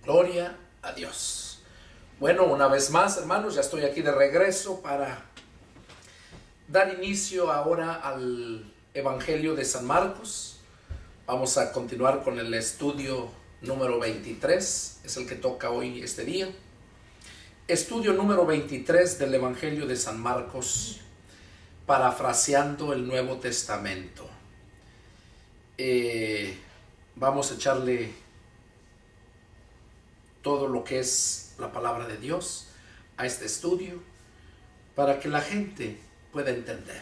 Gloria a Dios. Bueno, una vez más, hermanos, ya estoy aquí de regreso para dar inicio ahora al Evangelio de San Marcos. Vamos a continuar con el estudio número 23, es el que toca hoy este día. Estudio número 23 del Evangelio de San Marcos, parafraseando el Nuevo Testamento. Vamos a echarle todo lo que es la palabra de Dios a este estudio para que la gente pueda entender.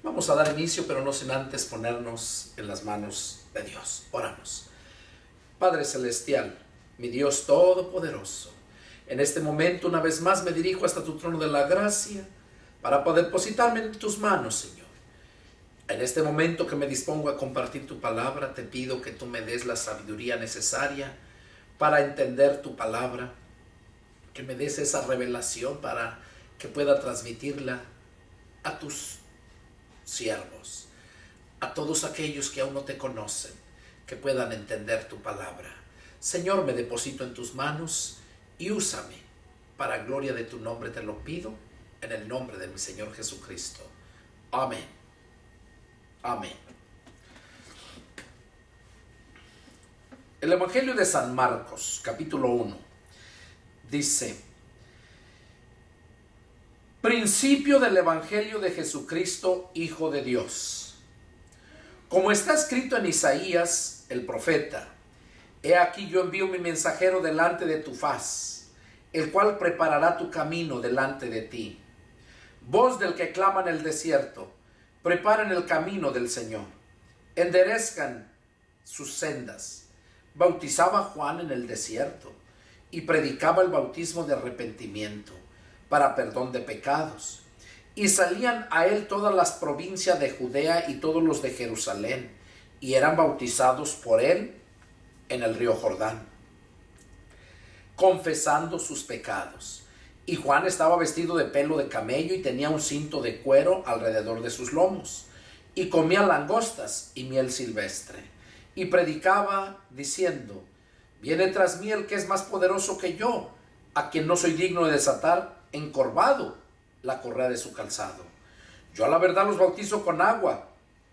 Vamos a dar inicio, pero no sin antes ponernos en las manos de Dios. Oramos. Padre Celestial, mi Dios Todopoderoso, en este momento una vez más me dirijo hasta tu trono de la gracia para poder depositarme en tus manos, Señor. En este momento que me dispongo a compartir tu palabra, te pido que tú me des la sabiduría necesaria para entender tu palabra, que me des esa revelación para que pueda transmitirla a tus siervos, a todos aquellos que aún no te conocen, que puedan entender tu palabra. Señor, me deposito en tus manos y úsame para gloria de tu nombre, te lo pido en el nombre de mi Señor Jesucristo. Amén. Amén. El Evangelio de San Marcos, capítulo 1, dice: principio del Evangelio de Jesucristo, Hijo de Dios. Como está escrito en Isaías, el profeta: he aquí yo envío mi mensajero delante de tu faz, el cual preparará tu camino delante de ti. Voz del que clama en el desierto: preparen el camino del Señor, enderezcan sus sendas. Bautizaba Juan en el desierto y predicaba el bautismo de arrepentimiento para perdón de pecados. Y salían a él todas las provincias de Judea y todos los de Jerusalén, y eran bautizados por él en el río Jordán, confesando sus pecados. Y Juan estaba vestido de pelo de camello y tenía un cinto de cuero alrededor de sus lomos, y comía langostas y miel silvestre. Y predicaba diciendo: viene tras mí el que es más poderoso que yo, a quien no soy digno de desatar encorvado la correa de su calzado. Yo a la verdad los bautizo con agua,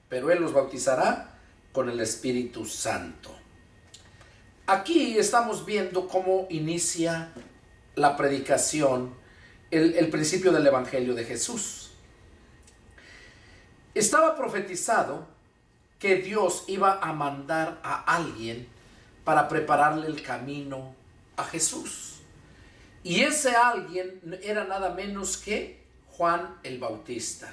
pero él los bautizará con el Espíritu Santo. Aquí estamos viendo cómo inicia la predicación, el principio del Evangelio de Jesús. Estaba profetizado que Dios iba a mandar a alguien para prepararle el camino a Jesús. Y ese alguien era nada menos que Juan el Bautista.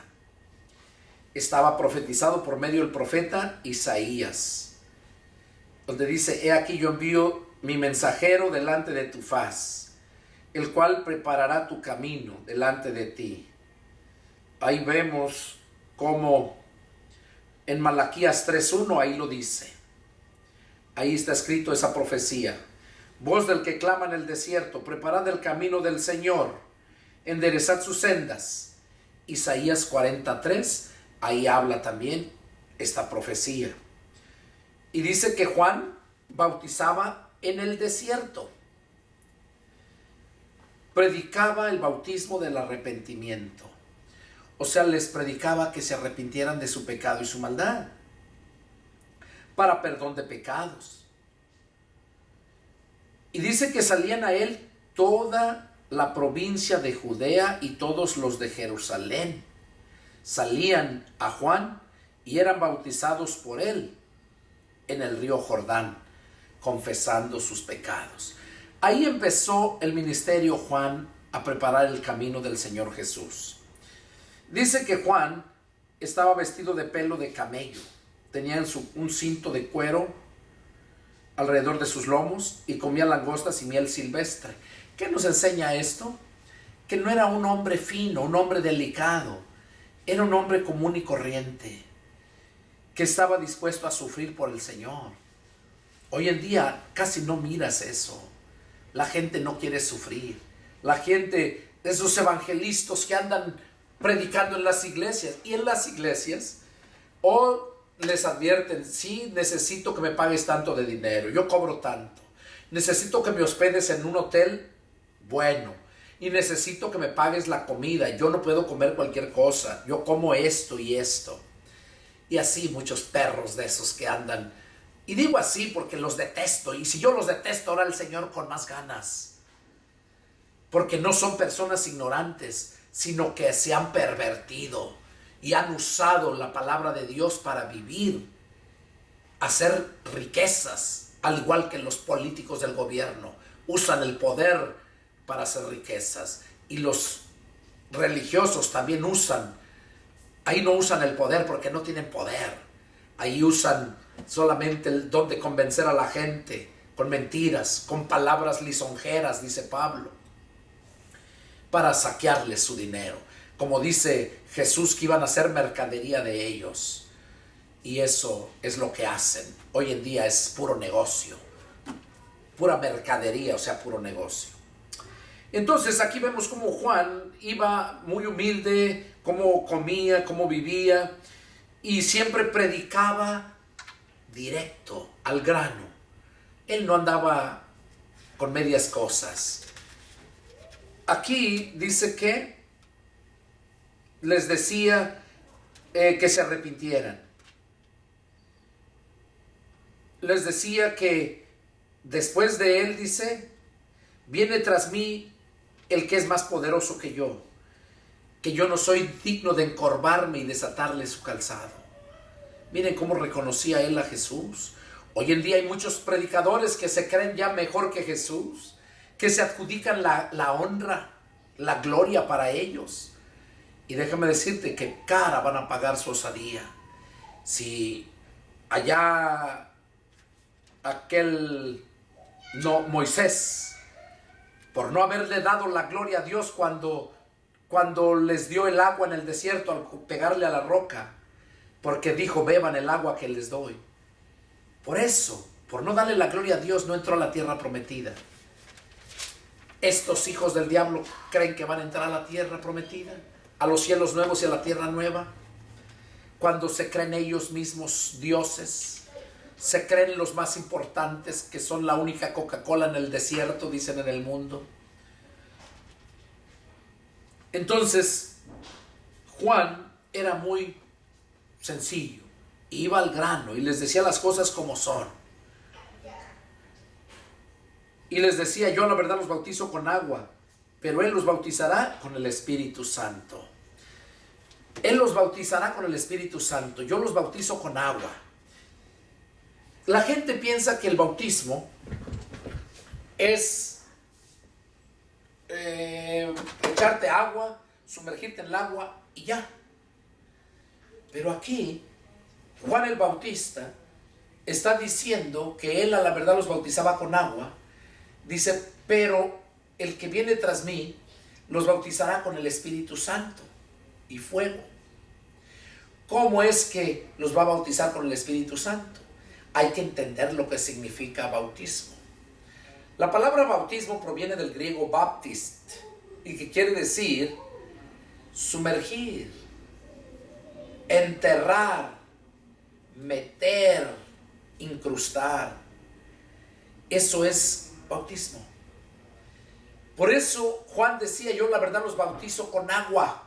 Estaba profetizado por medio del profeta Isaías, donde dice: he aquí yo envío mi mensajero delante de tu faz, el cual preparará tu camino delante de ti. Ahí vemos cómo en Malaquías 3:1 ahí lo dice. Ahí está escrito esa profecía: voz del que clama en el desierto, preparad el camino del Señor, enderezad sus sendas. Isaías 43, ahí habla también esta profecía. Y dice que Juan bautizaba en el desierto. Predicaba el bautismo del arrepentimiento. O sea, les predicaba que se arrepintieran de su pecado y su maldad, para perdón de pecados. Y dice que salían a él toda la provincia de Judea y todos los de Jerusalén. Salían a Juan y eran bautizados por él en el río Jordán, confesando sus pecados. Ahí empezó el ministerio Juan a preparar el camino del Señor Jesús. Dice que Juan estaba vestido de pelo de camello, tenía un cinto de cuero alrededor de sus lomos y comía langostas y miel silvestre. ¿Qué nos enseña esto? Que no era un hombre fino, un hombre delicado, era un hombre común y corriente, que estaba dispuesto a sufrir por el Señor. Hoy en día casi no miras eso. La gente no quiere sufrir. La gente, esos evangelistas que andan predicando en las iglesias, y en las iglesias o les advierten: sí, necesito que me pagues tanto de dinero, yo cobro tanto, necesito que me hospedes en un hotel bueno, y necesito que me pagues la comida. Yo no puedo comer cualquier cosa, yo como esto y esto. Y así muchos perros de esos que andan. Y digo así porque los detesto, y si yo los detesto, ahora el Señor con más ganas. Porque no son personas ignorantes, sino que se han pervertido y han usado la palabra de Dios para vivir, hacer riquezas, al igual que los políticos del gobierno. Usan el poder para hacer riquezas. Y los religiosos también usan. Ahí no usan el poder porque no tienen poder. Ahí usan solamente el don de convencer a la gente con mentiras, con palabras lisonjeras, dice Pablo, para saquearles su dinero. Como dice Jesús, que iban a ser mercadería de ellos. Y eso es lo que hacen. Hoy en día es puro negocio, pura mercadería, o sea, puro negocio. Entonces aquí vemos cómo Juan iba muy humilde, cómo comía, cómo vivía, y siempre predicaba directo, al grano. Él no andaba con medias cosas. Aquí dice que les decía que se arrepintieran. Les decía que después de él, dice, viene tras mí el que es más poderoso que yo no soy digno de encorvarme y desatarle su calzado. Miren cómo reconocía él a Jesús. Hoy en día hay muchos predicadores que se creen ya mejor que Jesús, que se adjudican la honra, la gloria para ellos. Y déjame decirte que cara van a pagar su osadía. Si allá Moisés, por no haberle dado la gloria a Dios cuando les dio el agua en el desierto al pegarle a la roca, porque dijo, beban el agua que les doy. Por eso, por no darle la gloria a Dios, no entró a la tierra prometida. Estos hijos del diablo creen que van a entrar a la tierra prometida, a los cielos nuevos y a la tierra nueva, cuando se creen ellos mismos dioses, se creen los más importantes, que son la única Coca-Cola en el desierto, dicen en el mundo. Entonces, Juan era muy sencillo, iba al grano y les decía las cosas como son. Y les decía, yo la verdad los bautizo con agua, pero Él los bautizará con el Espíritu Santo. Él los bautizará con el Espíritu Santo, yo los bautizo con agua. La gente piensa que el bautismo es echarte agua, sumergirte en el agua y ya. Pero aquí, Juan el Bautista está diciendo que él a la verdad los bautizaba con agua. Dice, pero el que viene tras mí los bautizará con el Espíritu Santo y fuego. ¿Cómo es que los va a bautizar con el Espíritu Santo? Hay que entender lo que significa bautismo. La palabra bautismo proviene del griego baptist, y que quiere decir sumergir, enterrar, meter, incrustar. Eso es bautismo. Por eso Juan decía, yo la verdad los bautizo con agua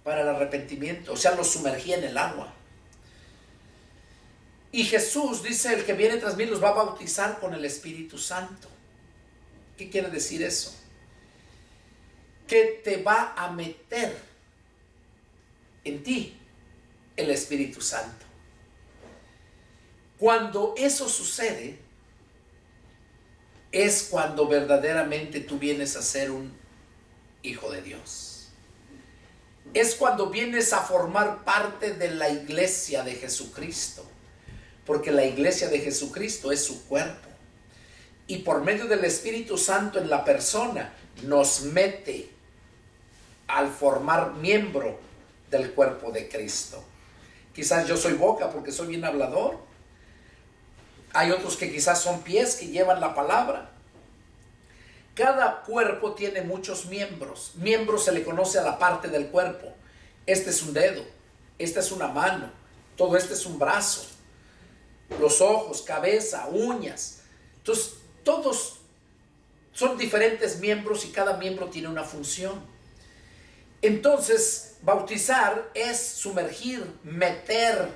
para el arrepentimiento, o sea, los sumergía en el agua. Y Jesús dice, el que viene tras mí los va a bautizar con el Espíritu Santo. ¿Qué quiere decir eso? Que te va a meter en ti el Espíritu Santo. Cuando eso sucede, es cuando verdaderamente tú vienes a ser un hijo de Dios. Es cuando vienes a formar parte de la iglesia de Jesucristo. Porque la iglesia de Jesucristo es su cuerpo. Y por medio del Espíritu Santo en la persona nos mete al formar miembro del cuerpo de Cristo. Quizás yo soy boca porque soy bien hablador. Hay otros que quizás son pies que llevan la palabra. Cada cuerpo tiene muchos miembros. Miembro se le conoce a la parte del cuerpo. Este es un dedo, esta es una mano, todo este es un brazo. Los ojos, cabeza, uñas. Entonces, todo todos son diferentes miembros y cada miembro tiene una función. Entonces, bautizar es sumergir, meter.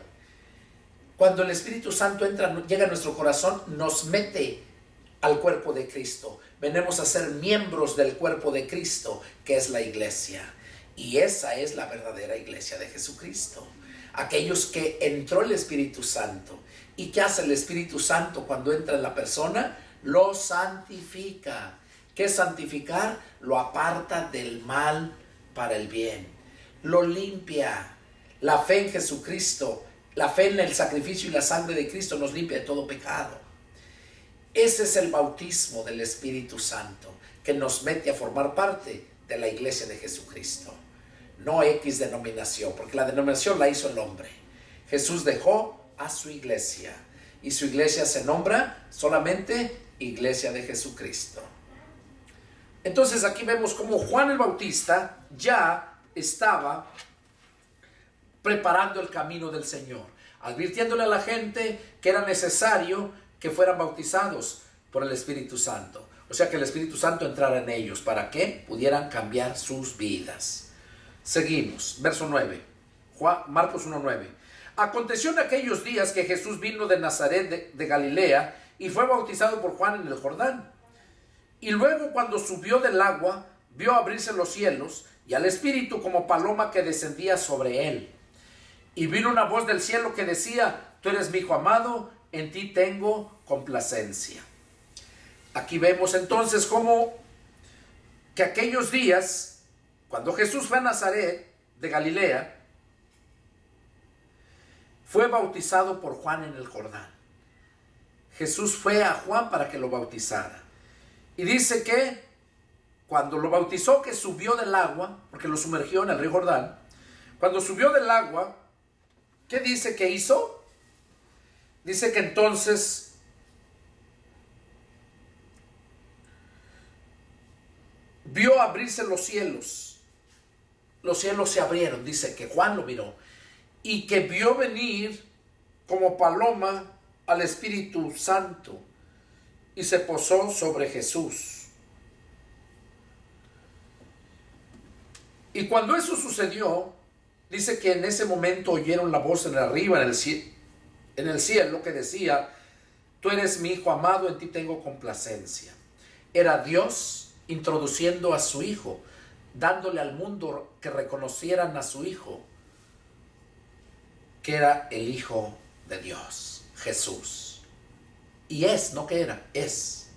Cuando el Espíritu Santo llega a nuestro corazón, nos mete al cuerpo de Cristo. Venimos a ser miembros del cuerpo de Cristo, que es la iglesia. Y esa es la verdadera iglesia de Jesucristo. Aquellos que entró el Espíritu Santo. ¿Y qué hace el Espíritu Santo cuando entra en la persona? Lo santifica. ¿Qué es santificar? Lo aparta del mal para el bien. Lo limpia. La fe en Jesucristo, la fe en el sacrificio y la sangre de Cristo nos limpia de todo pecado. Ese es el bautismo del Espíritu Santo, que nos mete a formar parte de la iglesia de Jesucristo. No X denominación, porque la denominación la hizo el hombre. Jesús dejó a su iglesia, y su iglesia se nombra solamente Iglesia de Jesucristo. Entonces aquí vemos cómo Juan el Bautista ya estaba preparando el camino del Señor, advirtiéndole a la gente que era necesario que fueran bautizados por el Espíritu Santo. O sea, que el Espíritu Santo entrara en ellos para que pudieran cambiar sus vidas. Seguimos, verso 9, Marcos 1:9. Aconteció en aquellos días que Jesús vino de Nazaret de Galilea y fue bautizado por Juan en el Jordán. Y luego, cuando subió del agua, vio abrirse los cielos y al Espíritu como paloma que descendía sobre él. Y vino una voz del cielo que decía: tú eres mi Hijo amado, en ti tengo complacencia. Aquí vemos entonces cómo que aquellos días, cuando Jesús fue a Nazaret de Galilea, fue bautizado por Juan en el Jordán. Jesús fue a Juan para que lo bautizara. Y dice que cuando lo bautizó, que subió del agua, porque lo sumergió en el río Jordán, cuando subió del agua, ¿qué dice que hizo? Dice que entonces vio abrirse los cielos. Los cielos se abrieron, dice que Juan lo miró, y que vio venir como paloma al Espíritu Santo y se posó sobre Jesús. Y cuando eso sucedió, dice que en ese momento oyeron la voz en arriba, en el cielo, que decía: tú eres mi Hijo amado, en ti tengo complacencia. Era Dios introduciendo a su Hijo, dándole al mundo que reconocieran a su Hijo, que era el Hijo de Dios, Jesús. Y es, no que era, es.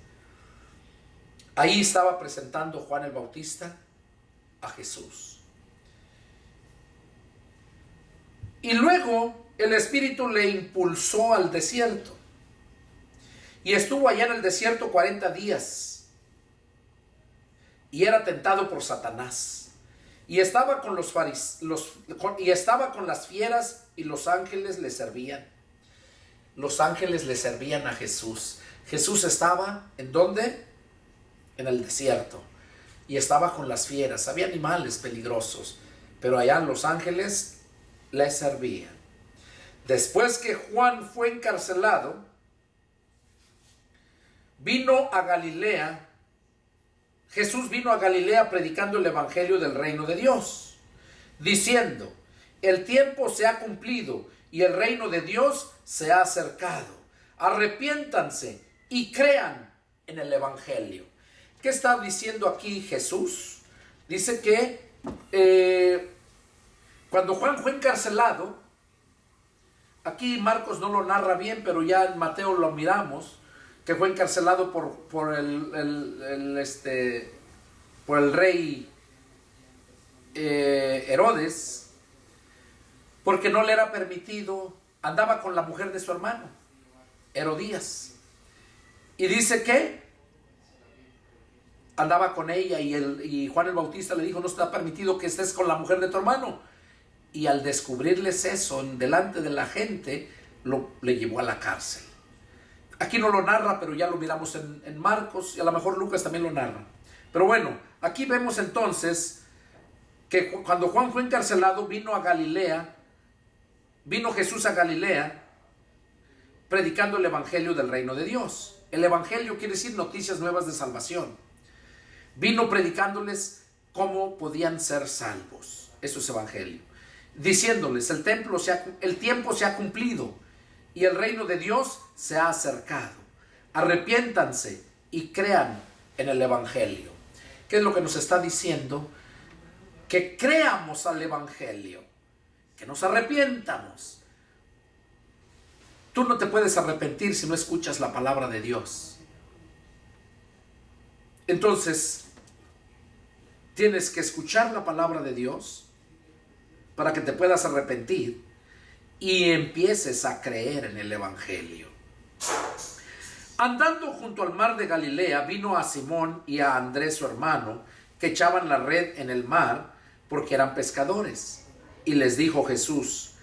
Ahí estaba presentando Juan el Bautista a Jesús. Y luego el Espíritu le impulsó al desierto. Y estuvo allá en el desierto 40 días. Y era tentado por Satanás. Y estaba con estaba con las fieras, y los ángeles le servían. Los ángeles le servían a Jesús. Jesús estaba, ¿en dónde? En el desierto. Y estaba con las fieras. Había animales peligrosos, pero allá los ángeles le servían. Después que Juan fue encarcelado, vino a Galilea. Jesús vino a Galilea predicando el evangelio del reino de Dios, diciendo: el tiempo se ha cumplido y el reino de Dios se ha acercado. Arrepiéntanse y crean en el evangelio. ¿Qué está diciendo aquí Jesús? Dice que cuando Juan fue encarcelado, aquí Marcos no lo narra bien, pero ya en Mateo lo miramos, que fue encarcelado por el rey Herodes, porque no le era permitido, andaba con la mujer de su hermano, Herodías. Y dice que andaba con ella, y Juan el Bautista le dijo: no está permitido que estés con la mujer de tu hermano. Y al descubrirles eso delante de la gente, le llevó a la cárcel. Aquí no lo narra, pero ya lo miramos en Marcos, y a lo mejor Lucas también lo narra. Pero bueno, aquí vemos entonces que cuando Juan fue encarcelado, vino Jesús a Galilea predicando el evangelio del reino de Dios. El evangelio quiere decir noticias nuevas de salvación. Vino predicándoles cómo podían ser salvos. Eso es evangelio. Diciéndoles, el tiempo se ha cumplido y el reino de Dios se ha acercado. Arrepiéntanse y crean en el evangelio. ¿Qué es lo que nos está diciendo? Que creamos al evangelio, que nos arrepientamos. Tú no te puedes arrepentir si no escuchas la palabra de Dios. Entonces, tienes que escuchar la palabra de Dios para que te puedas arrepentir y empieces a creer en el evangelio. Andando junto al mar de Galilea, vino a Simón y a Andrés su hermano, que echaban la red en el mar porque eran pescadores. Y les dijo Jesús,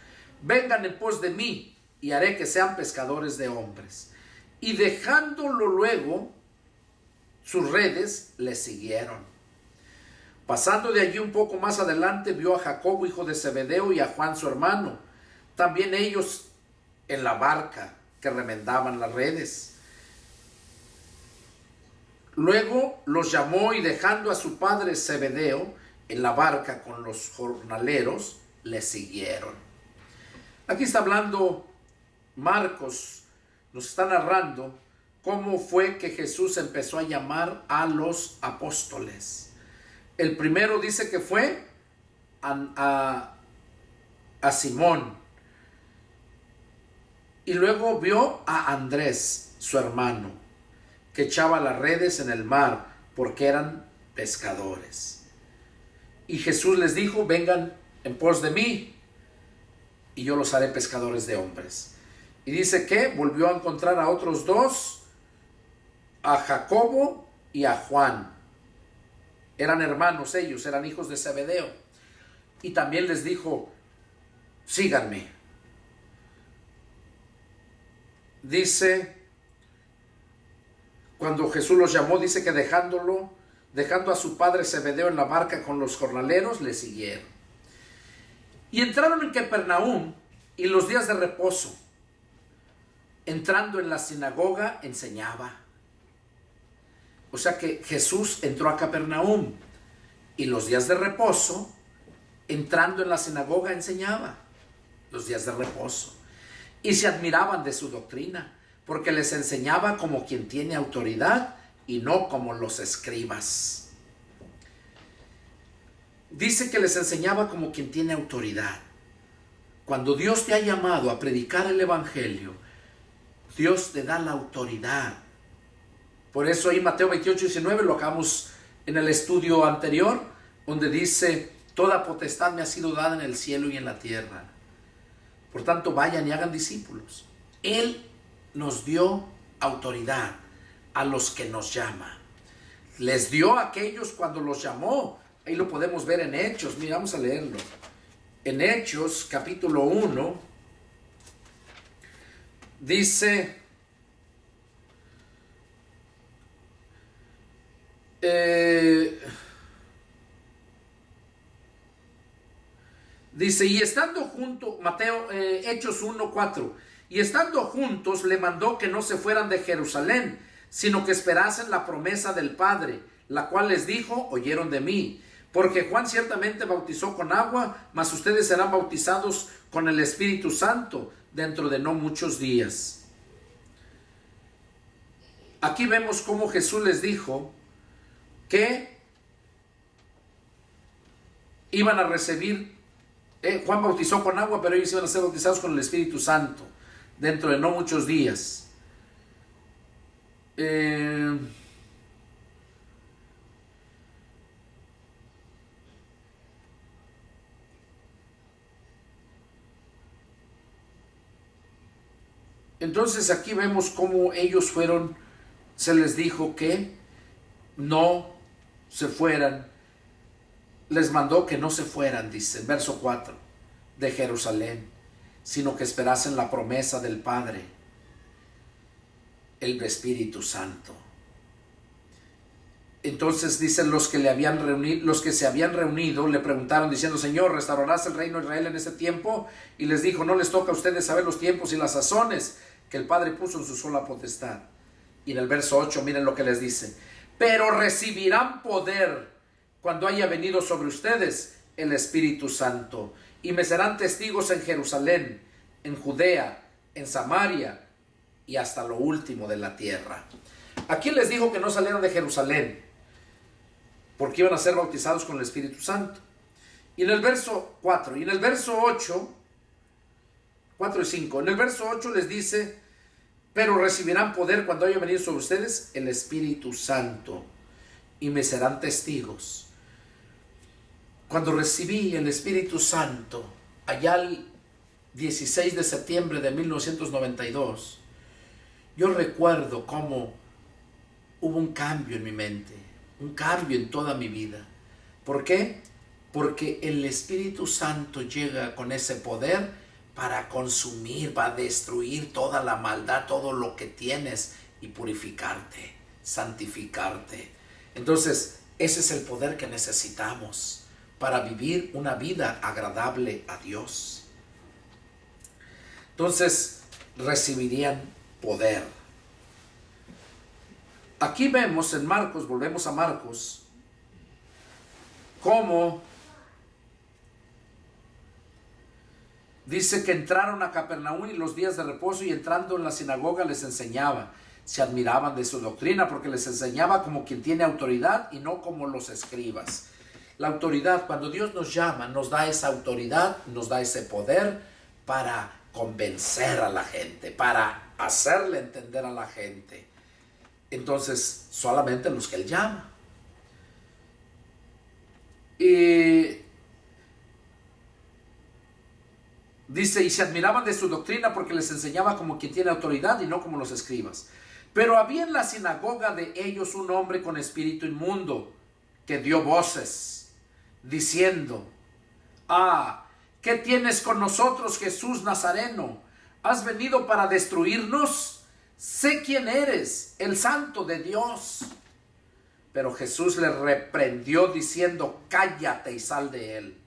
vengan en pos de mí y haré que sean pescadores de hombres. Y dejándolo luego, sus redes le siguieron. Pasando de allí un poco más adelante, vio a Jacobo, hijo de Zebedeo, y a Juan su hermano, también ellos en la barca que remendaban las redes. Luego los llamó y dejando a su padre Zebedeo en la barca con los jornaleros, le siguieron. Aquí está hablando Marcos, nos está narrando cómo fue que Jesús empezó a llamar a los apóstoles. El primero dice que fue a Simón. Y luego vio a Andrés, su hermano, que echaba las redes en el mar porque eran pescadores. Y Jesús les dijo, vengan en pos de mí y yo los haré pescadores de hombres. Y dice que volvió a encontrar a otros dos, a Jacobo y a Juan. Eran hermanos ellos, eran hijos de Zebedeo. Y también les dijo, síganme. Dice, cuando Jesús los llamó, dice que dejando a su padre Zebedeo en la barca con los jornaleros, le siguieron. Y entraron en Capernaum y los días de reposo, entrando en la sinagoga, enseñaba. O sea que Jesús entró a Capernaum y los días de reposo, entrando en la sinagoga, enseñaba. Los días de reposo. Y se admiraban de su doctrina, porque les enseñaba como quien tiene autoridad y no como los escribas. Dice que les enseñaba como quien tiene autoridad. Cuando Dios te ha llamado a predicar el evangelio, Dios te da la autoridad. Por eso ahí Mateo 28:19 lo acabamos en el estudio anterior, donde dice, toda potestad me ha sido dada en el cielo y en la tierra. Por tanto, vayan y hagan discípulos. Él nos dio autoridad a los que nos llama. Les dio a aquellos cuando los llamó. Ahí lo podemos ver en Hechos. Mira, vamos a leerlo. En Hechos, capítulo 1, dice, y estando juntos, Hechos 1:4, y estando juntos le mandó que no se fueran de Jerusalén, sino que esperasen la promesa del Padre, la cual les dijo, oyeron de mí. Porque Juan ciertamente bautizó con agua, mas ustedes serán bautizados con el Espíritu Santo dentro de no muchos días. Aquí vemos cómo Jesús les dijo que iban a recibir, Juan bautizó con agua, pero ellos iban a ser bautizados con el Espíritu Santo dentro de no muchos días. Entonces aquí vemos cómo ellos fueron, se les dijo que no se fueran, les mandó que no se fueran, dice en verso 4, de Jerusalén, sino que esperasen la promesa del Padre, el Espíritu Santo. Entonces dicen los que se habían reunido le preguntaron diciendo, Señor, ¿restaurarás el reino de Israel en ese tiempo? Y les dijo, no les toca a ustedes saber los tiempos y las sazones que el Padre puso en su sola potestad. Y en el verso 8, miren lo que les dice. Pero recibirán poder cuando haya venido sobre ustedes el Espíritu Santo. Y me serán testigos en Jerusalén, en Judea, en Samaria y hasta lo último de la tierra. Aquí les dijo que no salieran de Jerusalén, porque iban a ser bautizados con el Espíritu Santo. Y en el verso 4, y en el verso 8, 4 y 5, en el verso 8 les dice, pero recibirán poder cuando haya venido sobre ustedes el Espíritu Santo, y me serán testigos. Cuando recibí el Espíritu Santo, allá el 16 de septiembre de 1992, yo recuerdo cómo hubo un cambio en mi mente, un cambio en toda mi vida. ¿Por qué? Porque el Espíritu Santo llega con ese poder para consumir, para destruir toda la maldad, todo lo que tienes y purificarte, santificarte. Entonces, ese es el poder que necesitamos para vivir una vida agradable a Dios. Entonces, recibirían poder. Aquí vemos en Marcos, volvemos a Marcos, cómo dice que entraron a Capernaum y los días de reposo, y entrando en la sinagoga les enseñaba. Se admiraban de su doctrina porque les enseñaba como quien tiene autoridad y no como los escribas. La autoridad, cuando Dios nos llama, nos da esa autoridad, nos da ese poder para convencer a la gente, para hacerle entender a la gente. Entonces, solamente los que Él llama. Y dice, y se admiraban de su doctrina porque les enseñaba como quien tiene autoridad y no como los escribas. Pero había en la sinagoga de ellos un hombre con espíritu inmundo que dio voces, diciendo, ¿qué tienes con nosotros, Jesús Nazareno? ¿Has venido para destruirnos? Sé quién eres, el Santo de Dios. Pero Jesús le reprendió diciendo, cállate y sal de él.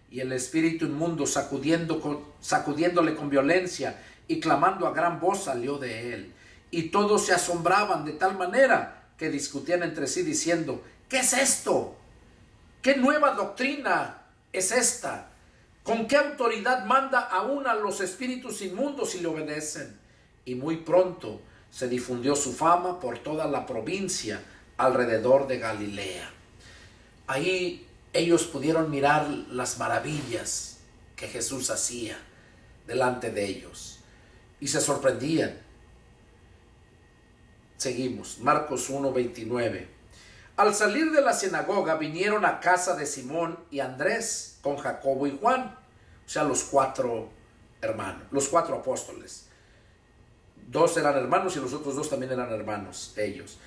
Y el espíritu inmundo, sacudiéndole con violencia y clamando a gran voz, salió de él. Y todos se asombraban de tal manera que discutían entre sí diciendo, ¿qué es esto? ¿Qué nueva doctrina es esta? ¿Con qué autoridad manda aún a los espíritus inmundos y le obedecen? Y muy pronto se difundió su fama por toda la provincia alrededor de Galilea. Ahí ellos pudieron mirar las maravillas que Jesús hacía delante de ellos y se sorprendían. Seguimos, Marcos 1:29. Al salir de la sinagoga vinieron a casa de Simón y Andrés con Jacobo y Juan, o sea, los 4 hermanos, los 4 apóstoles. 2 eran hermanos y los otros 2 también eran hermanos, ellos.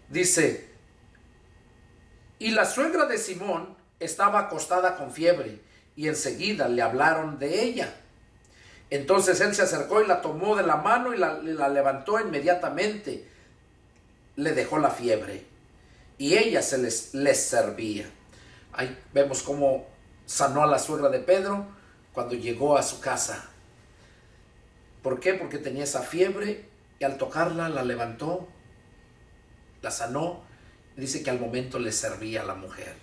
Dice, y la suegra de Simón estaba acostada con fiebre, y enseguida le hablaron de ella. Entonces él se acercó y la tomó de la mano y la levantó inmediatamente. Le dejó la fiebre, y ella les servía. Ahí vemos cómo sanó a la suegra de Pedro cuando llegó a su casa. ¿Por qué? Porque tenía esa fiebre, y al tocarla la levantó, la sanó. Dice que al momento le servía a la mujer,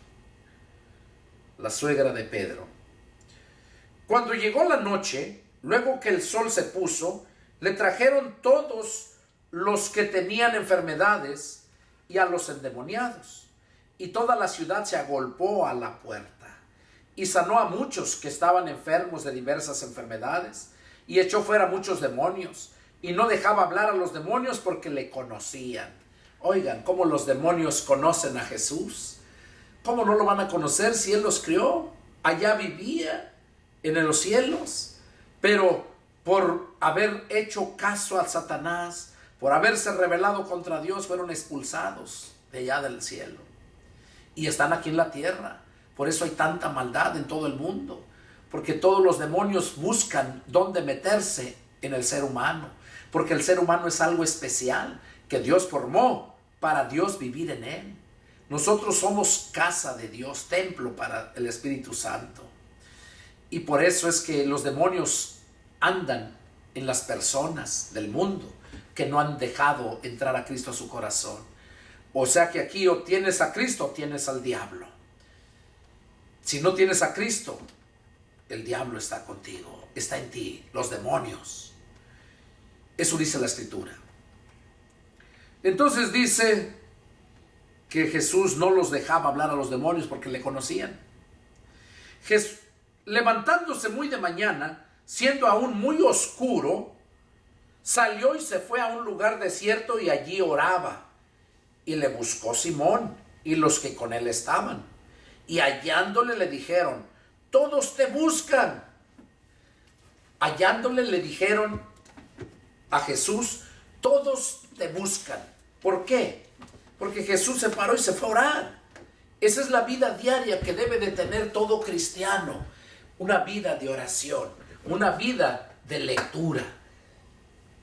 la suegra de Pedro. Cuando llegó la noche, luego que el sol se puso, le trajeron todos los que tenían enfermedades y a los endemoniados, y toda la ciudad se agolpó a la puerta, y sanó a muchos que estaban enfermos de diversas enfermedades, y echó fuera muchos demonios, y no dejaba hablar a los demonios porque le conocían. Oigan, ¿cómo los demonios conocen a Jesús? ¿Cómo no lo van a conocer si Él los crió? Allá vivía, en los cielos. Pero por haber hecho caso a Satanás, por haberse rebelado contra Dios, fueron expulsados de allá del cielo. Y están aquí en la tierra. Por eso hay tanta maldad en todo el mundo. Porque todos los demonios buscan dónde meterse en el ser humano. Porque el ser humano es algo especial que Dios formó para Dios vivir en él. Nosotros somos casa de Dios, templo para el Espíritu Santo. Y por eso es que los demonios andan en las personas del mundo que no han dejado entrar a Cristo a su corazón. O sea que aquí o tienes a Cristo o tienes al diablo. Si no tienes a Cristo, el diablo está contigo, está en ti, los demonios. Eso dice la Escritura. Entonces dice que Jesús no los dejaba hablar a los demonios porque le conocían. Levantándose muy de mañana, siendo aún muy oscuro, salió y se fue a un lugar desierto y allí oraba. Y le buscó Simón y los que con él estaban. Y hallándole le dijeron: todos te buscan. Hallándole le dijeron a Jesús: todos te buscan. ¿Por qué? Porque Jesús se paró y se fue a orar. Esa es la vida diaria que debe de tener todo cristiano. Una vida de oración, una vida de lectura.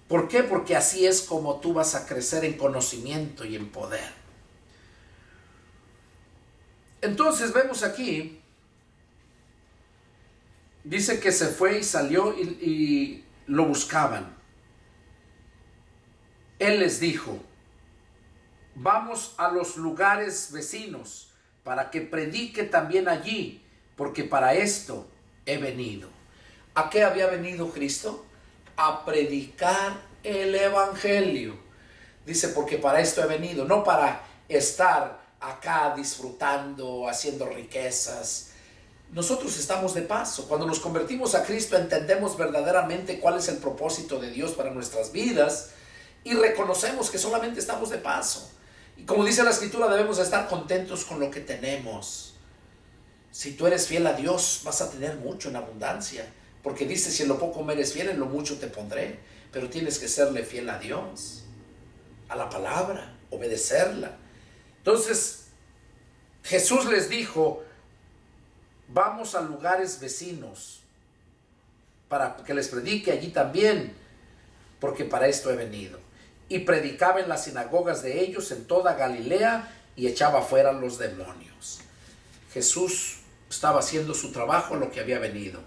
¿Por qué? Porque así es como tú vas a crecer en conocimiento y en poder. Entonces vemos aquí, dice que se fue y salió y lo buscaban. Él les dijo: vamos a los lugares vecinos para que predique también allí, porque para esto he venido. ¿A qué había venido Cristo? A predicar el evangelio. Dice, porque para esto he venido, no para estar acá disfrutando, haciendo riquezas. Nosotros estamos de paso. Cuando nos convertimos a Cristo entendemos verdaderamente cuál es el propósito de Dios para nuestras vidas y reconocemos que solamente estamos de paso. Y como dice la Escritura, debemos estar contentos con lo que tenemos. Si tú eres fiel a Dios, vas a tener mucho en abundancia. Porque dice, si en lo poco me eres fiel, en lo mucho te pondré. Pero tienes que serle fiel a Dios, a la palabra, obedecerla. Entonces, Jesús les dijo: vamos a lugares vecinos para que les predique allí también, porque para esto he venido. Y predicaba en las sinagogas de ellos en toda Galilea y echaba fuera los demonios. Jesús estaba haciendo su trabajo, lo que había venido.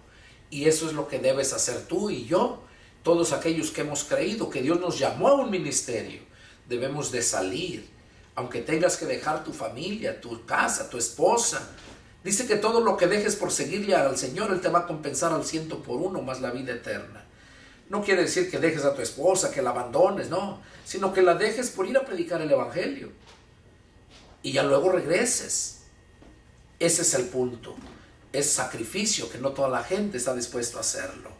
Y eso es lo que debes hacer tú y yo, todos aquellos que hemos creído que Dios nos llamó a un ministerio. Debemos de salir, aunque tengas que dejar tu familia, tu casa, tu esposa. Dice que todo lo que dejes por seguirle al Señor, Él te va a compensar al 100 por 1 más la vida eterna. No quiere decir que dejes a tu esposa, que la abandones, no, sino que la dejes por ir a predicar el evangelio y ya luego regreses. Ese es el punto. Es sacrificio que no toda la gente está dispuesta a hacerlo.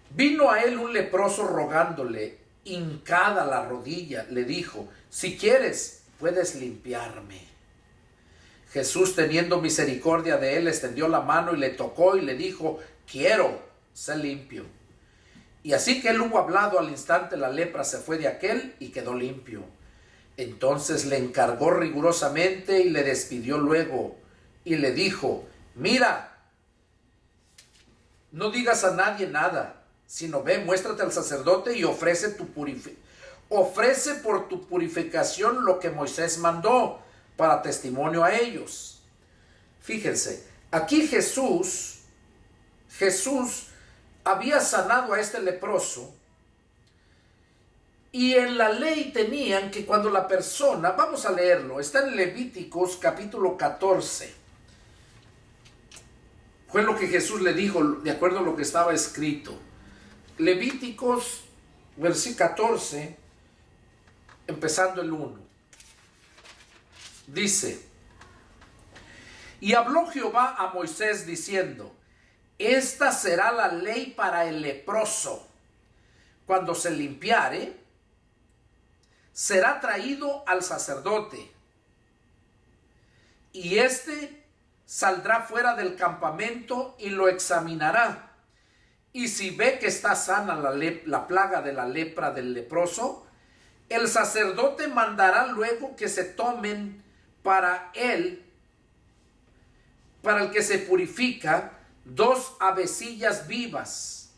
Vino a él un leproso rogándole, hincada la rodilla, le dijo: si quieres, puedes limpiarme. Jesús, teniendo misericordia de él, extendió la mano y le tocó y le dijo: quiero, sé limpio. Y así que él hubo hablado, al instante la lepra se fue de aquél y quedó limpio. Entonces le encargó rigurosamente y le despidió luego y le dijo: mira, no digas a nadie nada, sino ve, muéstrate al sacerdote y ofrece por tu purificación lo que Moisés mandó para testimonio a ellos. Fíjense, aquí Jesús había sanado a este leproso. Y en la ley tenían que cuando la persona, vamos a leerlo, está en Levíticos capítulo 14. Fue lo que Jesús le dijo, de acuerdo a lo que estaba escrito. Levíticos, versículo 14, empezando el 1. Dice: y habló Jehová a Moisés diciendo: esta será la ley para el leproso. Cuando se limpiare, será traído al sacerdote, y éste saldrá fuera del campamento y lo examinará. Y si ve que está sana la plaga de la lepra del leproso, el sacerdote mandará luego que se tomen para él, para el que se purifica, 2 avecillas vivas,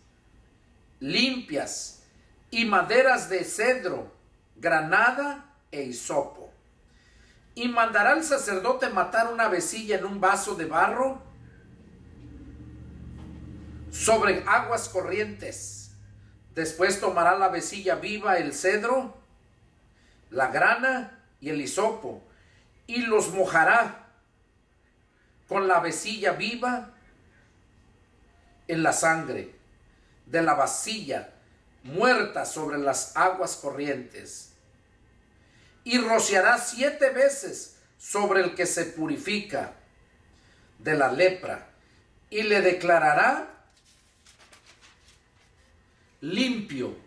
limpias, y maderas de cedro, granada e hisopo. Y mandará el sacerdote matar una avecilla en un vaso de barro sobre aguas corrientes. Después tomará la vecilla viva, el cedro, la grana y el hisopo, y los mojará con la vecilla viva en la sangre de la vasilla muerta sobre las aguas corrientes, y rociará 7 veces sobre el que se purifica de la lepra, y le declarará limpio,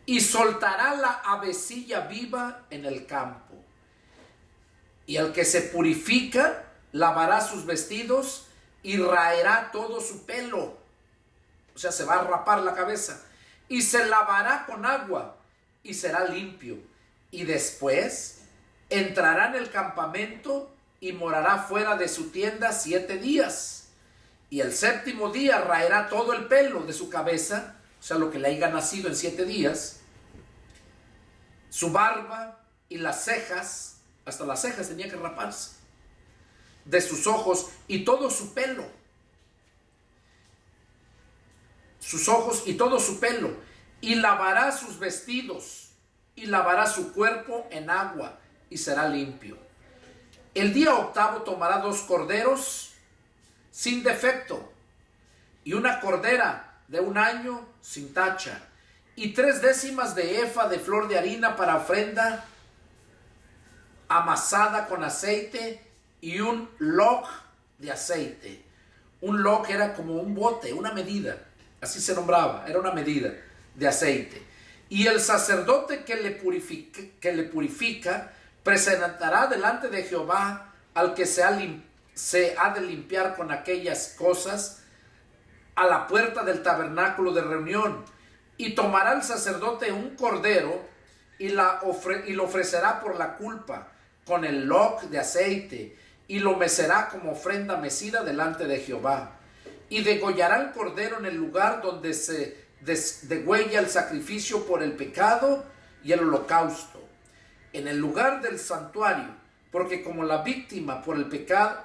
y soltará la avecilla viva en el campo. Y el que se purifica lavará sus vestidos y raerá todo su pelo, o sea, se va a rapar la cabeza, y se lavará con agua y será limpio. Y después entrará en el campamento y morará fuera de su tienda 7 días. Y el 7º día raerá todo el pelo de su cabeza, o sea, lo que le haya nacido en 7 días, su barba y las cejas, hasta las cejas tenía que raparse, de sus ojos y todo su pelo, sus ojos y todo su pelo, y lavará sus vestidos y lavará su cuerpo en agua y será limpio. El día 8º tomará 2 corderos sin defecto y una cordera de 1 año sin tacha, y 3/10 de efa de flor de harina para ofrenda amasada con aceite, y un log de aceite. Un log era como un bote, una medida, así se nombraba, era una medida de aceite. Y el sacerdote que le purifica presentará delante de Jehová al que se ha de limpiar con aquellas cosas a la puerta del tabernáculo de reunión. Y tomará el sacerdote un cordero y lo ofrecerá por la culpa con el log de aceite, y lo mecerá como ofrenda mecida delante de Jehová. Y degollará el cordero en el lugar donde se degüella el sacrificio por el pecado y el holocausto, en el lugar del santuario, porque como la víctima por el pecado,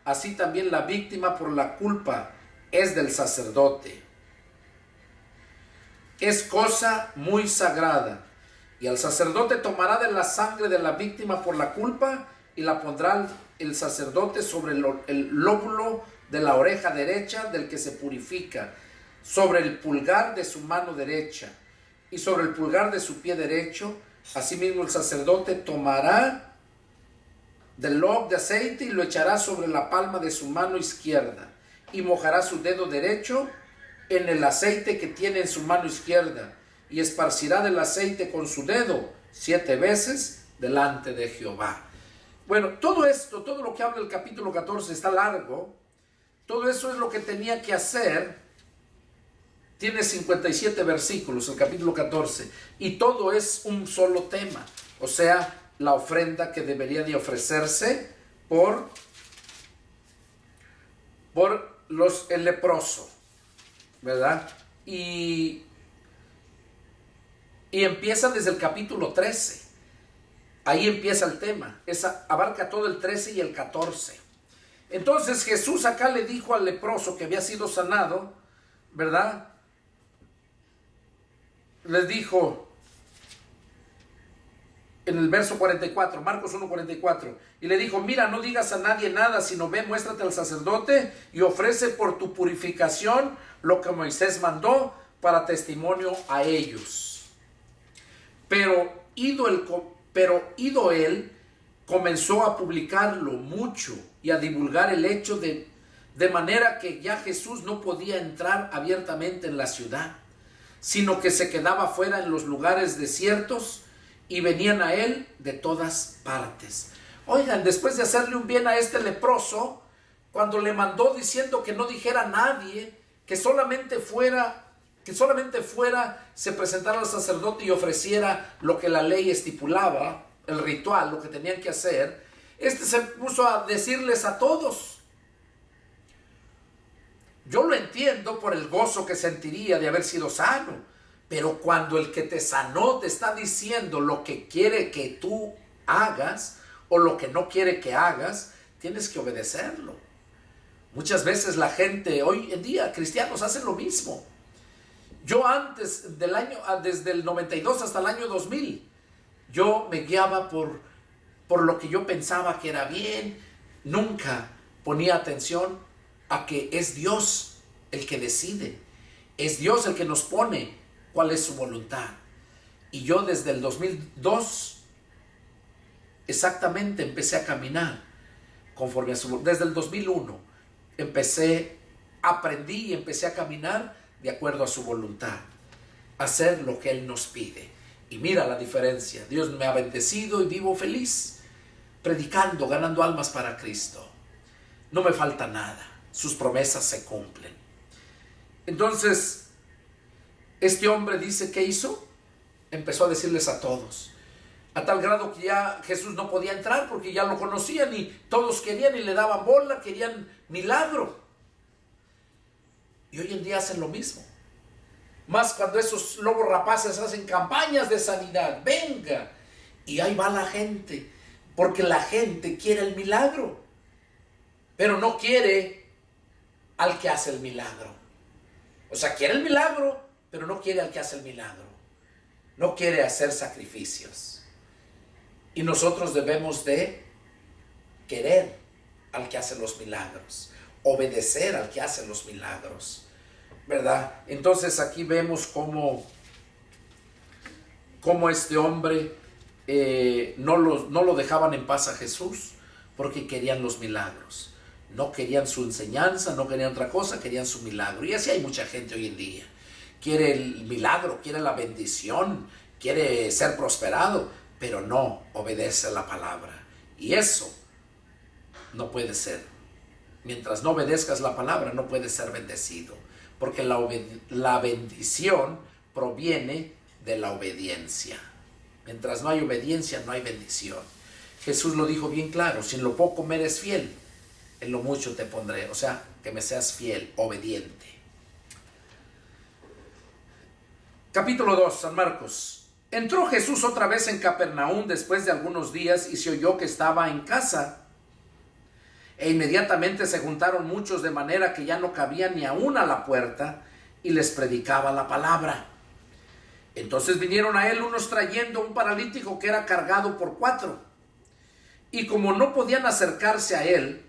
así también la víctima por la culpa es del sacerdote. Es cosa muy sagrada. Y el sacerdote tomará de la sangre de la víctima por la culpa y la pondrá el sacerdote sobre el lóbulo de la oreja derecha del que se purifica, sobre el pulgar de su mano derecha y sobre el pulgar de su pie derecho. Asimismo el sacerdote tomará del log de aceite y lo echará sobre la palma de su mano izquierda, y mojará su dedo derecho en el aceite que tiene en su mano izquierda, y esparcirá del aceite con su dedo 7 veces delante de Jehová. Bueno, todo esto, todo lo que habla el capítulo 14 está largo. Todo eso es lo que tenía que hacer. Tiene 57 versículos el capítulo 14, y todo es un solo tema, o sea, la ofrenda que debería de ofrecerse por el leproso, ¿verdad? Y empieza desde el capítulo 13. Ahí empieza el tema. Abarca todo el 13 y el 14. Entonces Jesús acá le dijo al leproso que había sido sanado, ¿verdad? Les dijo en el verso 44, Marcos 1:44, y le dijo: mira, no digas a nadie nada, sino ve, muéstrate al sacerdote y ofrece por tu purificación lo que Moisés mandó para testimonio a ellos. Pero ido él, comenzó a publicarlo mucho y a divulgar el hecho de manera que ya Jesús no podía entrar abiertamente en la ciudad, sino que se quedaba fuera en los lugares desiertos, y venían a él de todas partes. Oigan, después de hacerle un bien a este leproso, cuando le mandó diciendo que no dijera a nadie, que solamente fuera, se presentara al sacerdote y ofreciera lo que la ley estipulaba, el ritual, lo que tenían que hacer, se puso a decirles a todos. Yo lo entiendo por el gozo que sentiría de haber sido sano, pero cuando el que te sanó te está diciendo lo que quiere que tú hagas o lo que no quiere que hagas, tienes que obedecerlo. Muchas veces la gente, hoy en día, cristianos hacen lo mismo. Yo antes del año, desde el 92 hasta el año 2000, yo me guiaba por lo que yo pensaba que era bien. Nunca ponía atención a que es Dios el que decide. Es Dios el que nos pone cuál es su voluntad. Y yo desde el 2002 exactamente empecé a caminar conforme a su voluntad. Desde el 2001 aprendí y empecé a caminar de acuerdo a su voluntad, hacer lo que Él nos pide. Y mira la diferencia. Dios me ha bendecido y vivo feliz, predicando, ganando almas para Cristo. No me falta nada. Sus promesas se cumplen. Entonces, este hombre dice, ¿qué hizo? Empezó a decirles a todos, a tal grado que ya Jesús no podía entrar porque ya lo conocían y todos querían y le daban bola, querían milagro. Y hoy en día hacen lo mismo. Más cuando esos lobos rapaces hacen campañas de sanidad. Venga. Y ahí va la gente. Porque la gente quiere el milagro. Pero no quiere al que hace el milagro. O sea, quiere el milagro, pero no quiere al que hace el milagro. No quiere hacer sacrificios. Y nosotros debemos de querer al que hace los milagros. Obedecer al que hace los milagros, ¿verdad? Entonces aquí vemos cómo este hombre no lo dejaban en paz a Jesús porque querían los milagros. No querían su enseñanza, no querían otra cosa, querían su milagro. Y así hay mucha gente hoy en día. Quiere el milagro, quiere la bendición, quiere ser prosperado, pero no obedece a la palabra. Y eso no puede ser. Mientras no obedezcas la palabra, no puedes ser bendecido. Porque la bendición proviene de la obediencia. Mientras no hay obediencia, no hay bendición. Jesús lo dijo bien claro, si en lo poco me eres fiel, en lo mucho te pondré. O sea, que me seas fiel, obediente. Capítulo 2, San Marcos. Entró Jesús otra vez en Capernaum después de algunos días y se oyó que estaba en casa. E inmediatamente se juntaron muchos de manera que ya no cabían ni aún a la puerta y les predicaba la palabra. Entonces vinieron a él unos trayendo un paralítico que era cargado por 4. Y como no podían acercarse a él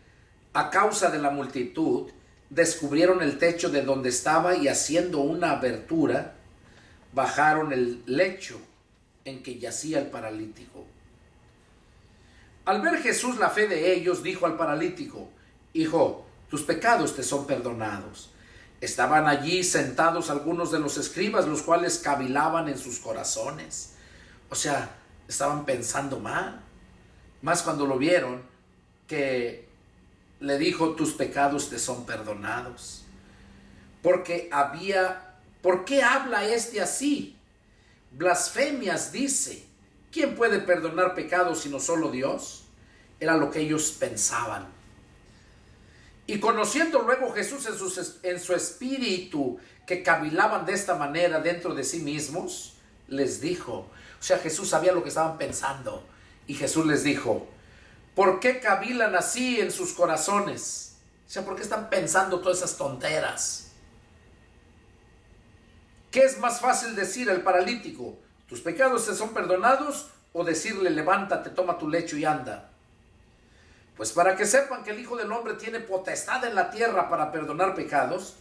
a causa de la multitud, descubrieron el techo de donde estaba y haciendo una abertura, bajaron el lecho en que yacía el paralítico. Al ver Jesús la fe de ellos, dijo al paralítico, hijo, tus pecados te son perdonados. Estaban allí sentados algunos de los escribas, los cuales cavilaban en sus corazones. O sea, estaban pensando mal. Más cuando lo vieron, que le dijo, tus pecados te son perdonados. ¿Por qué habla este así? Blasfemias dice. ¿Quién puede perdonar pecados sino solo Dios? Era lo que ellos pensaban. Y conociendo luego Jesús en su espíritu que cavilaban de esta manera dentro de sí mismos, les dijo, o sea, Jesús sabía lo que estaban pensando. Y Jesús les dijo, ¿por qué cavilan así en sus corazones? O sea, ¿por qué están pensando todas esas tonteras? ¿Qué es más fácil decir al paralítico? ¿Tus pecados te son perdonados? O decirle, levántate, toma tu lecho y anda. Pues para que sepan que el Hijo del Hombre tiene potestad en la tierra para perdonar pecados,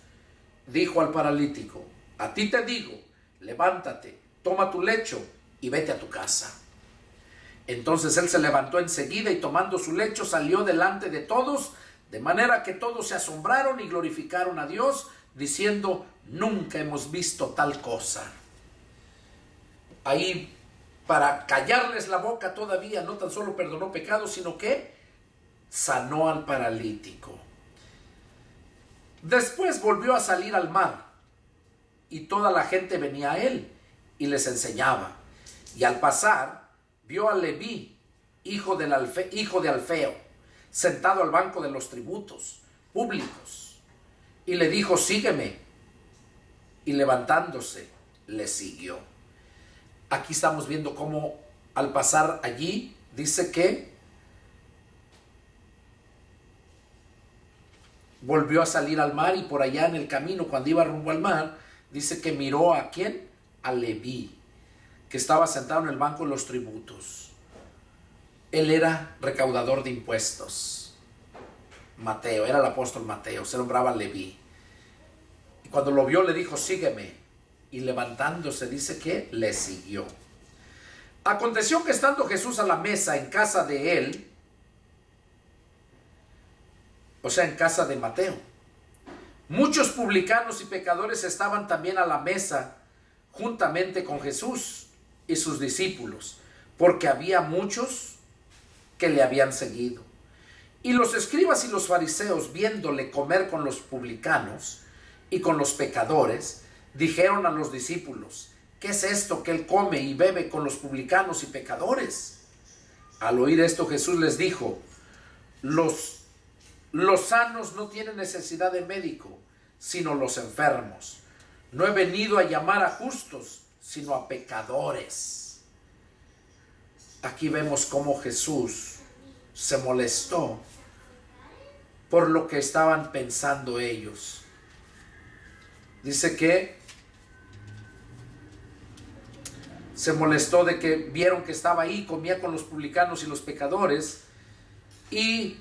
dijo al paralítico, a ti te digo, levántate, toma tu lecho y vete a tu casa. Entonces él se levantó enseguida y tomando su lecho salió delante de todos, de manera que todos se asombraron y glorificaron a Dios, diciendo, nunca hemos visto tal cosa. Ahí, para callarles la boca todavía, no tan solo perdonó pecados, sino que sanó al paralítico. Después volvió a salir al mar, y toda la gente venía a él, y les enseñaba. Y al pasar, vio a Leví, hijo de Alfeo, sentado al banco de los tributos públicos, y le dijo, sígueme. Y levantándose, le siguió. Aquí estamos viendo cómo al pasar allí, dice que volvió a salir al mar y por allá en el camino, cuando iba rumbo al mar, dice que miró ¿a quién? A Leví, que estaba sentado en el banco de los tributos. Él era recaudador de impuestos. Mateo, era el apóstol Mateo, se nombraba Leví. Y cuando lo vio le dijo, sígueme. Y levantándose dice que le siguió. Aconteció que estando Jesús a la mesa en casa de él, o sea, en casa de Mateo, muchos publicanos y pecadores estaban también a la mesa juntamente con Jesús y sus discípulos, porque había muchos que le habían seguido. Y los escribas y los fariseos, viéndole comer con los publicanos y con los pecadores, dijeron a los discípulos, ¿qué es esto que él come y bebe con los publicanos y pecadores? Al oír esto Jesús les dijo, los sanos no tienen necesidad de médico, sino los enfermos. No he venido a llamar a justos, sino a pecadores. Aquí vemos cómo Jesús se molestó por lo que estaban pensando ellos. Dice que se molestó de que vieron que estaba ahí, comía con los publicanos y los pecadores, y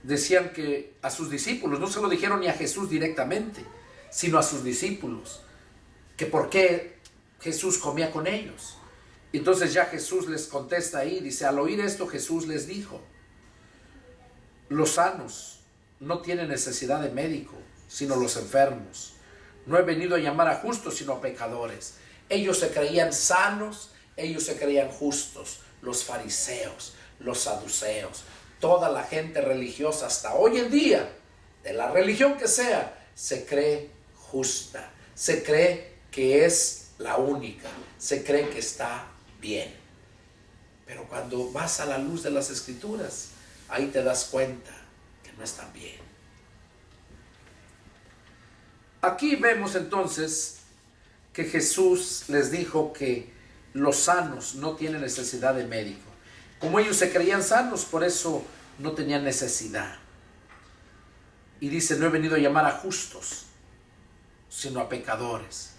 decían que a sus discípulos, no se lo dijeron ni a Jesús directamente, sino a sus discípulos, que por qué Jesús comía con ellos. Entonces ya Jesús les contesta ahí, dice, al oír esto Jesús les dijo, los sanos no tienen necesidad de médico, sino los enfermos. No he venido a llamar a justos, sino a pecadores. Ellos se creían sanos, ellos se creían justos, los fariseos, los saduceos, toda la gente religiosa hasta hoy en día, de la religión que sea, se cree justa, se cree que es la única, se cree que está bien. Pero cuando vas a la luz de las Escrituras, ahí te das cuenta que no están bien. Aquí vemos entonces que Jesús les dijo que los sanos no tienen necesidad de médico. Como ellos se creían sanos, por eso no tenían necesidad. Y dice, no he venido a llamar a justos, sino a pecadores.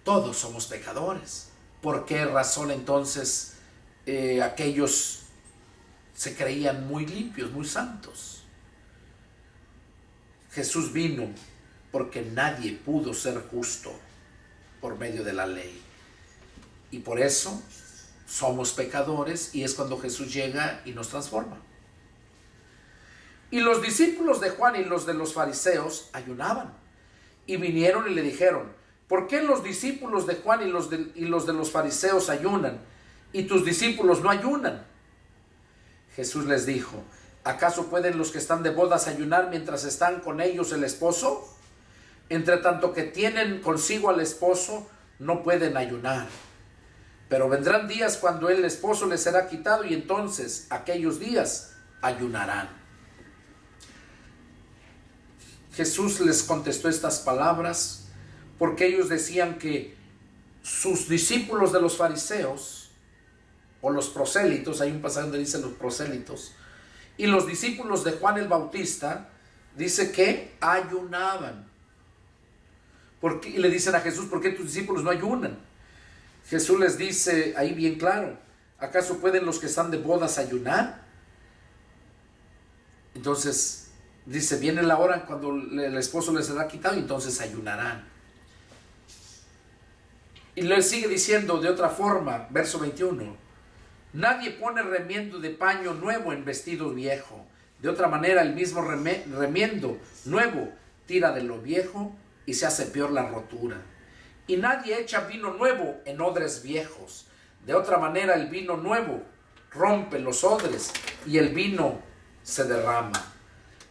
Todos somos pecadores. ¿Por qué razón entonces aquellos se creían muy limpios, muy santos? Jesús vino porque nadie pudo ser justo por medio de la ley. Y por eso somos pecadores, y es cuando Jesús llega y nos transforma. Y los discípulos de Juan y los de los fariseos ayunaban, y vinieron y le dijeron, ¿por qué los discípulos de Juan y los de los fariseos ayunan, y tus discípulos no ayunan? Jesús les dijo, ¿acaso pueden los que están de bodas ayunar mientras están con ellos el esposo? Entre tanto que tienen consigo al esposo, no pueden ayunar. Pero vendrán días cuando el esposo les será quitado, y entonces aquellos días ayunarán. Jesús les contestó estas palabras porque ellos decían que sus discípulos de los fariseos, o los prosélitos, hay un pasaje donde dice los prosélitos, y los discípulos de Juan el Bautista, dice que ayunaban. Y le dicen a Jesús, ¿por qué tus discípulos no ayunan? Jesús les dice ahí bien claro, ¿acaso pueden los que están de bodas ayunar? Entonces dice, viene la hora cuando el esposo les será quitado, y entonces ayunarán. Y le sigue diciendo de otra forma, verso 21, nadie pone remiendo de paño nuevo en vestido viejo. De otra manera, el mismo remiendo nuevo tira de lo viejo y se hace peor la rotura. Y nadie echa vino nuevo en odres viejos. De otra manera, el vino nuevo rompe los odres y el vino se derrama.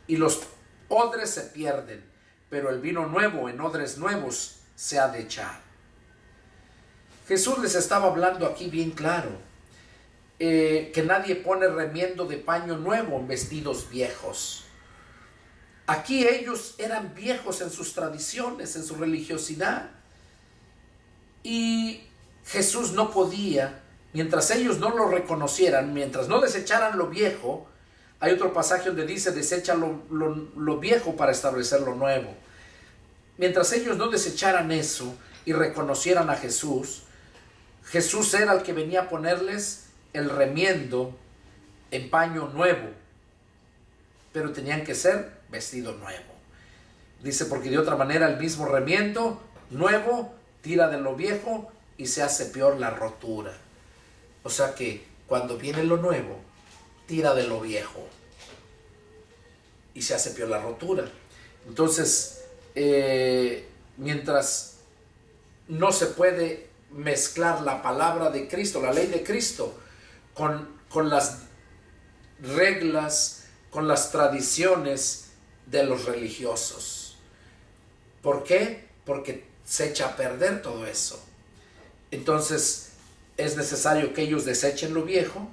Y los odres se pierden, pero el vino nuevo en odres nuevos se ha de echar. Jesús les estaba hablando aquí bien claro, que nadie pone remiendo de paño nuevo en vestidos viejos. Aquí ellos eran viejos en sus tradiciones, en su religiosidad. Y Jesús no podía, mientras ellos no lo reconocieran, mientras no desecharan lo viejo, Hay otro pasaje donde dice, desecha lo viejo para establecer lo nuevo. Mientras ellos no desecharan eso y reconocieran a Jesús, Jesús era el que venía a ponerles el remiendo en paño nuevo, pero tenían que ser vestido nuevo. Dice, porque de otra manera el mismo remiendo nuevo tira de lo viejo y se hace peor la rotura. O sea que cuando viene lo nuevo, tira de lo viejo y se hace peor la rotura. Entonces, mientras no se puede mezclar la palabra de Cristo, la ley de Cristo, con las reglas, con las tradiciones de los religiosos. ¿Por qué? Porque se echa a perder todo eso. Entonces es necesario que ellos desechen lo viejo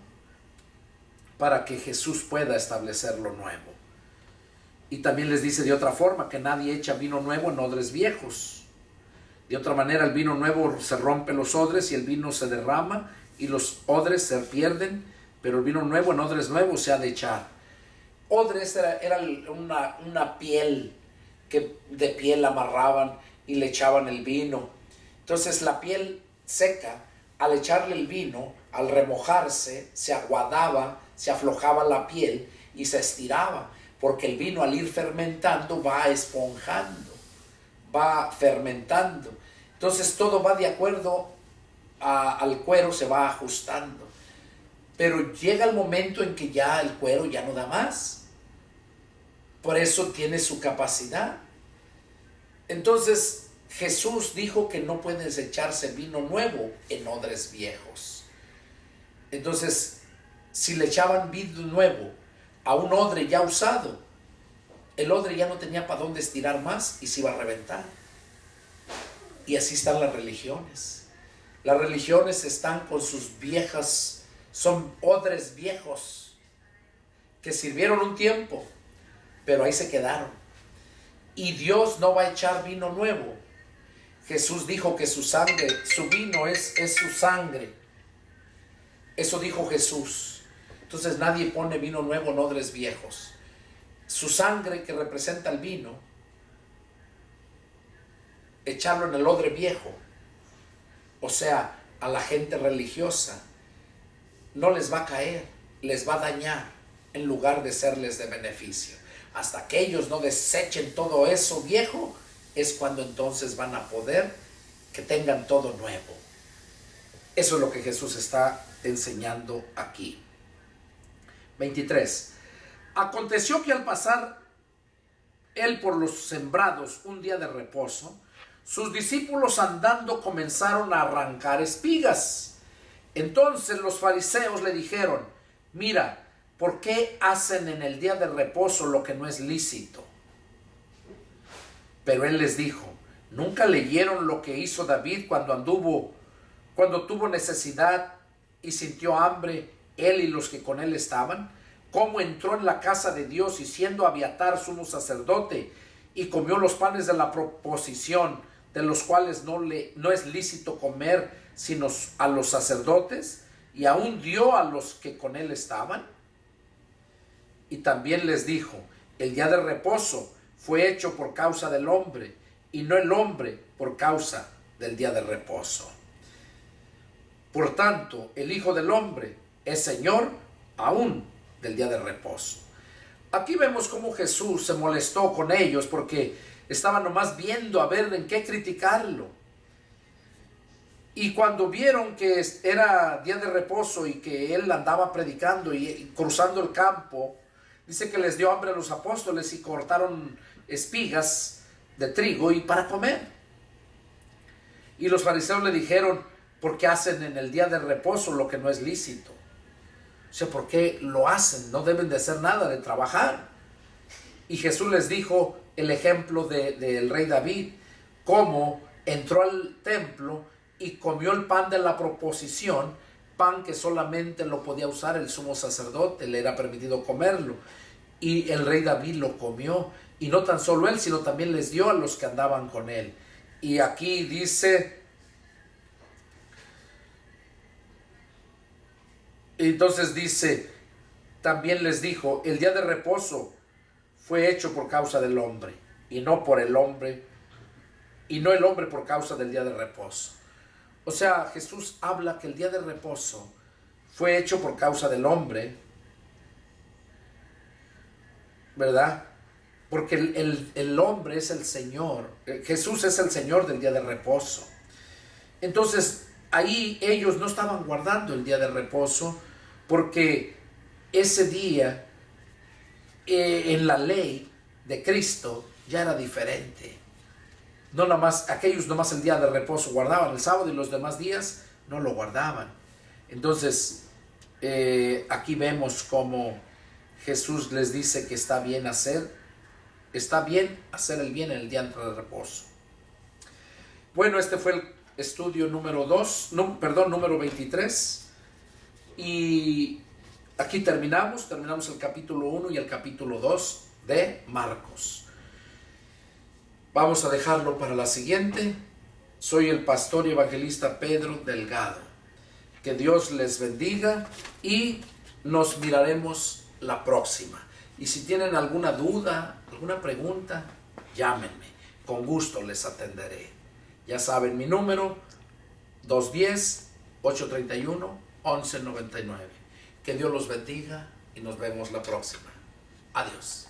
para que Jesús pueda establecer lo nuevo. Y también les dice de otra forma que nadie echa vino nuevo en odres viejos. De otra manera el vino nuevo se rompe los odres y el vino se derrama y los odres se pierden, pero el vino nuevo en odres nuevos se ha de echar. Odres era una piel que de piel amarraban y le echaban el vino. Entonces la piel seca, al echarle el vino, al remojarse, se aguadaba, se aflojaba la piel y se estiraba, porque el vino al ir fermentando va esponjando, va fermentando. Entonces todo va de acuerdo al cuero, se va ajustando. Pero llega el momento en que ya el cuero ya no da más. Por eso tiene su capacidad. Entonces Jesús dijo que no puede echarse vino nuevo en odres viejos. Entonces, si le echaban vino nuevo a un odre ya usado, el odre ya no tenía para dónde estirar más y se iba a reventar. Y así están las religiones. Las religiones están con sus viejas, son odres viejos que sirvieron un tiempo, pero ahí se quedaron. Y Dios no va a echar vino nuevo. Jesús dijo que su sangre, su vino es su sangre. Eso dijo Jesús. Entonces nadie pone vino nuevo en odres viejos. Su sangre, que representa el vino, echarlo en el odre viejo. O sea, a la gente religiosa no les va a caer, les va a dañar en lugar de serles de beneficio. Hasta que ellos no desechen todo eso viejo, es cuando entonces van a poder que tengan todo nuevo. Eso es lo que Jesús está enseñando aquí. 23. Aconteció que al pasar él por los sembrados un día de reposo, sus discípulos andando comenzaron a arrancar espigas. Entonces los fariseos le dijeron: mira, ¿por qué hacen en el día de reposo lo que no es lícito? Pero él les dijo: ¿nunca leyeron lo que hizo David cuando tuvo necesidad y sintió hambre, él y los que con él estaban? Cómo entró en la casa de Dios y siendo Abiatar sumo sacerdote y comió los panes de la proposición, de los cuales no es lícito comer sino a los sacerdotes, y aún dio a los que con él estaban. Y también les dijo: el día de reposo fue hecho por causa del hombre, y no el hombre por causa del día de reposo. Por tanto, el Hijo del Hombre es Señor aún del día de reposo. Aquí vemos cómo Jesús se molestó con ellos porque estaban nomás viendo a ver en qué criticarlo. Y cuando vieron que era día de reposo y que él andaba predicando y cruzando el campo, dice que les dio hambre a los apóstoles y cortaron espigas de trigo y para comer. Y los fariseos le dijeron: ¿por qué hacen en el día de reposo lo que no es lícito? O sea, ¿por qué lo hacen? No deben de hacer nada, de trabajar. Y Jesús les dijo el ejemplo del rey David, cómo entró al templo y comió el pan de la proposición, pan que solamente lo podía usar el sumo sacerdote, le era permitido comerlo. Y el rey David lo comió, y no tan solo él, sino también les dio a los que andaban con él. Y aquí dice, entonces dice, también les dijo, el día de reposo fue hecho por causa del hombre, y no por el hombre, y no el hombre por causa del día de reposo. O sea, Jesús habla que el día de reposo fue hecho por causa del hombre, ¿verdad? Porque el hombre es el Señor, Jesús es el Señor del día de reposo. Entonces, ahí ellos no estaban guardando el día de reposo, porque ese día en la ley de Cristo ya era diferente. No nada más, aquellos nomás el día de reposo guardaban el sábado y los demás días no lo guardaban. Entonces, aquí vemos cómo Jesús les dice que está bien hacer el bien en el día de reposo. Bueno, este fue el estudio número 23. Y aquí terminamos el capítulo 1 y el capítulo 2 de Marcos. Vamos a dejarlo para la siguiente. Soy el pastor y evangelista Pedro Delgado. Que Dios les bendiga y nos miraremos la próxima. Y si tienen alguna duda, alguna pregunta, llámenme. Con gusto les atenderé. Ya saben mi número, 210-831-1199. Que Dios los bendiga y nos vemos la próxima. Adiós.